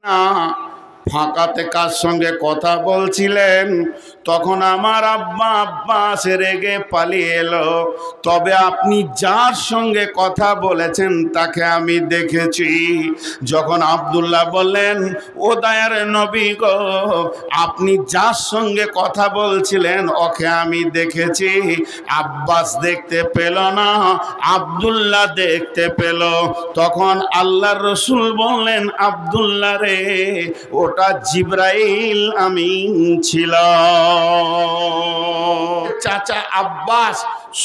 না ফাঁকাতে কার সঙ্গে কথা বলছিলেন? তখন আমার আব্বা আব্বাস রেগে পালিয়ে এলো। তবে আপনি যার সঙ্গে কথা বলেছেন তাকে আমি দেখেছি। যখন আব্দুল্লাহ বললেন, ও দয়ার নবী গো, আপনি যার সঙ্গে কথা বলছিলেন ওকে আমি দেখেছি। আব্বাস দেখতে পেল না, আব্দুল্লাহ দেখতে পেল। তখন আল্লাহর রসুল বললেন, আব্দুল্লাহ রে, ওটা জিবরাইল আমিন ছিল। চাচা আব্বাস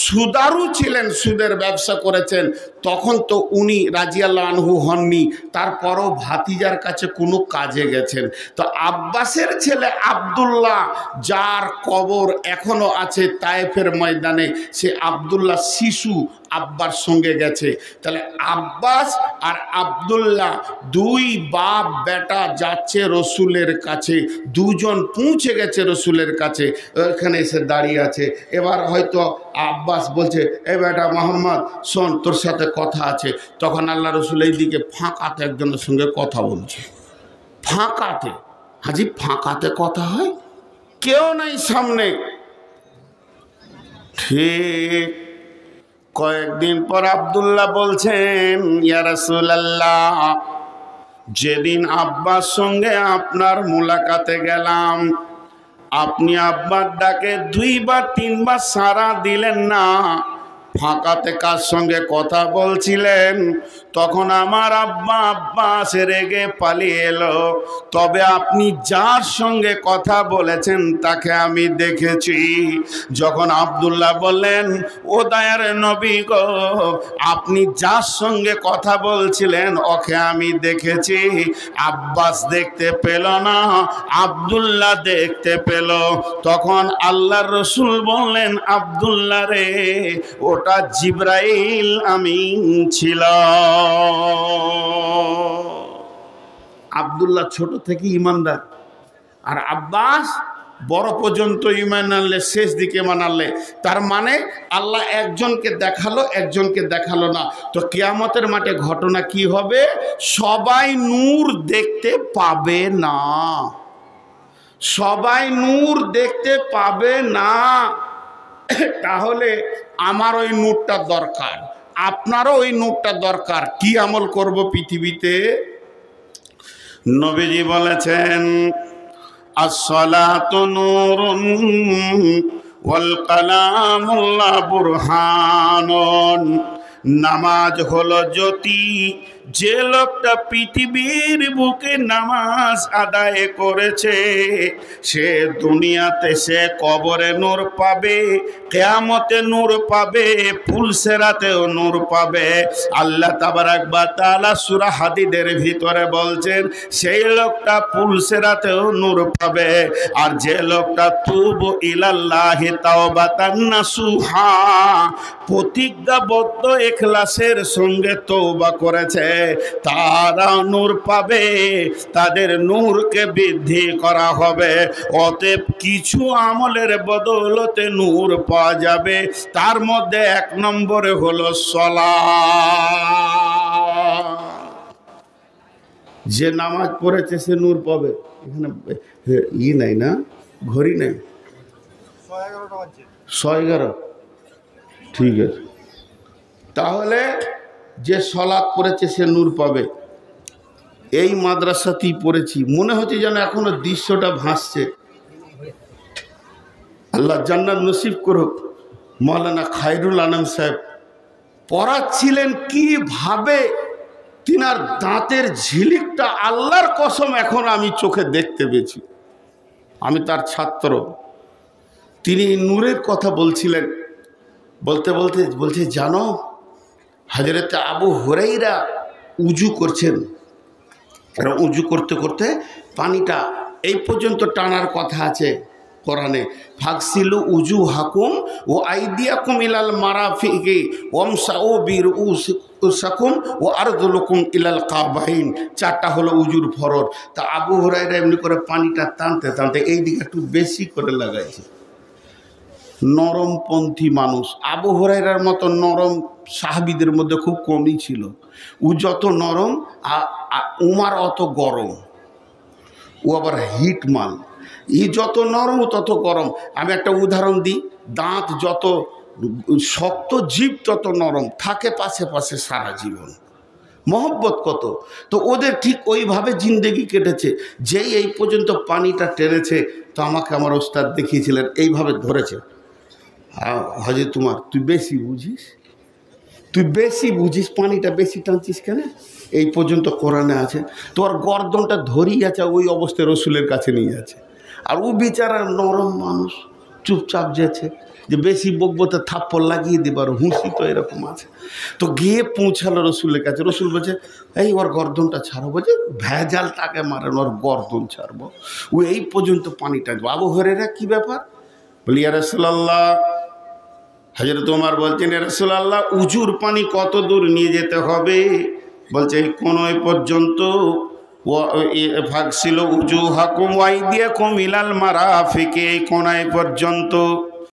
সুদারু ছিলেন, সুদের ব্যবসা করেছেন। তখন তো উনি রাজিয়াল্লাহু আনহু হননি, তারপরও ভাতিজার কাছে কোনো কাজে গেছেন। তো আব্বাসের ছেলে আব্দুল্লাহ, যার কবর এখনো আছে তায়েফের ময়দানে, সে আব্দুল্লাহ শিশু আব্বার সঙ্গে গেছে। তাহলে আব্বাস আর আব্দুল্লাহ দুই বাপ বেটা যাচ্ছে রসুলের কাছে, দুজন পৌঁছে গেছে রসুলের কাছে, ওখানে এসে দাঁড়িয়ে আছে। এবার হয়তো আব্বাস বলছে, এ বেটা মোহাম্মদ শোন, তোর সাথে কথা আছে। তখন আল্লাহ রসুল এই দিকে ফাঁকাতে একজনের সঙ্গে কথা বলছে। ফাঁকাতে, হাজি ফাঁকাতে কথা হয়, কেউ নাই সামনে। ঠিক কয়েকদিন পর আব্দুল্লাহ বলছেন, ইয়া রাসূলুল্লাহ, যেদিন আব্বার সঙ্গে আপনার মুলাকাতে গেলাম, আপনি আব্বার ডাকে 2 বার 3 বার সাড়া দিলেন না। ফাঁকাতে কার সঙ্গে কথা বলছিলেন? তখন আমার আব্বা আব্বাস রেগে পালিয়ে এলো। তবে আপনি যার সঙ্গে কথা বলেছেন তাকে আমি দেখেছি। যখন আব্দুল্লাহ বললেন, ও দয়ার নবী গো, আপনি যার সঙ্গে কথা বলছিলেন ওকে আমি দেখেছি। আব্বাস দেখতে পেল না, আব্দুল্লাহ দেখতে পেল। তখন আল্লাহর রসুল বললেন, আব্দুল্লাহ রে, ওটা জিবরাইল আমিন ছিল। আব্দুল্লাহ ছোট থেকে ইমানদার, আর আব্বাস বড় পর্যন্ত ইমান আনলে, শেষ দিকে ইমান আনলে। তার মানে আল্লাহ একজনকে দেখালো, একজনকে দেখালো না। তো কিয়ামতের মাঠে ঘটনা কি হবে? সবাই নূর দেখতে পাবে না, সবাই নূর দেখতে পাবে না। তাহলে আমার ওই নূরটা দরকার, আপনারও ওই নূরটা দরকার। কি আমল করব পৃথিবীতে? নবীজি বলেছেন, আসসালাতু নূরুন ওয়াল কালামুল্লাহ বুরহানুন। নামাজ হলো জ্যোতি। যে লোকটা পৃথিবীর বুকে নামাজ আদায় করেছে, সে দুনিয়াতে সে কবরে নূর পাবে, কিয়ামতে নূর পাবে, ফুলসেরাতেও নূর পাবে। আল্লাহ তাবারাক ওয়া তাআলা সূরা হাদিদের ভিতরে বলছেন, সেই লোকটা ফুলসেরাতেও নূর পাবে। আর যে লোকটা তুবু ইলাল্লাহি তাওবাতান নাসুহা, প্রতিজ্ঞাবদ্ধ ইখলাসের সঙ্গে তওবা করেছে, তারা নূর পাবে, তাদের নূরকে বৃদ্ধি করা হবে। অতএব কিছু আমলের বদৌলতে নূর পাওয়া যাবে। তার মধ্যে 1 নম্বরে হলো সালাত। যে নামাজ পড়েছে সে নূর পাবে। এখানে নাই না, ঘড়ি নেই, 111। ঠিক আছে, তাহলে যে সলাৎ পড়েছে সে নূর পাবে। এই মাদ্রাসাতেই পড়েছি, মনে হচ্ছে যেন এখনো দৃশ্যটা ভাসছে। আল্লাহ জান্নাত নসিব করুক। মাওলানা খায়রুল আনাম সাহেব পড়াচ্ছিলেন, কিভাবে তিনার দাঁতের ঝিলিকটা আল্লাহর কসম এখন আমি চোখে দেখতে পেয়েছি। আমি তার ছাত্র। তিনি নূরের কথা বলছিলেন, বলতে বলতে বলছে, জানো হযরত আবু হুরায়রা উজু করছেন, আর উজু করতে করতে পানিটা এই পর্যন্ত টানার কথা আছে কোরআনে, ফাগসিলু উজুহাকুম ওয়া আইদিয়াকুম ইলাল মারাফিকি ওয়ামসাউ বিরুউসিকুম ওয়া আরজুলুকুম ইলাল কাবাইন। 4টা হলো উজুর ফরজ। তা আবু হুরায়রা এমনি করে পানিটা টানতে টানতে এই দিকে একটু বেশি করে লাগাইছে। নরমপন্থী মানুষ। আবু হুরায়রার মতো নরম সাহাবীদের মধ্যে খুব কমই ছিল। ও যত নরম, উমার অত গরম। ও আবার হিট মাল, ই যত নরম তত গরম। আমি একটা উদাহরণ দিই, দাঁত যত শক্ত, জীব তত নরম থাকে পাশে পাশে সারা জীবন। মহব্বত কত! তো ওদের ঠিক ওইভাবে জিন্দেগি কেটেছে। যেই এই পর্যন্ত পানিটা টেনেছে, তো আমাকে আমার ওস্তাদ দেখিয়েছিলেন, এইভাবে ধরেছে। হজে তোমার, তুই বেশি বুঝিস, পানিটা বেশি টানছিস কেন? এই পর্যন্ত কোরআনে আছে, তোর গর্দনটা ধরিয়ে আছে, ওই অবস্থায় রসুলের কাছে নিয়ে আছে। আর ও বিচারা নরম মানুষ, চুপচাপ যেছে, যে বেশি বকবো তো থাপ্পড় লাগিয়ে দেবার হুঁশি তো এরকম আছে। তো গিয়ে পৌঁছালো রসুলের কাছে। রসুল বলছে, এই ওর গর্দনটা ছাড়ো। বলছে, ভেজাল তাকে মারেন, ওর গর্দন ছাড়বো। ও এই পর্যন্ত পানিটা। আবু হুরায়রা, কি ব্যাপার? বলি, ইয়া রাসূলুল্লাহ, হযরত ওমর বলছেন, ইয়া রাসূলুল্লাহ, উজুর পানি কত দূর নিয়ে যেতে হবে? বলছে, এই কোনোই পর্যন্ত। ফাগসিলু উজুহাকুম ওয়া আইদিয়াকুম ইলাল মারাফিক, এই কোনায় পর্যন্ত।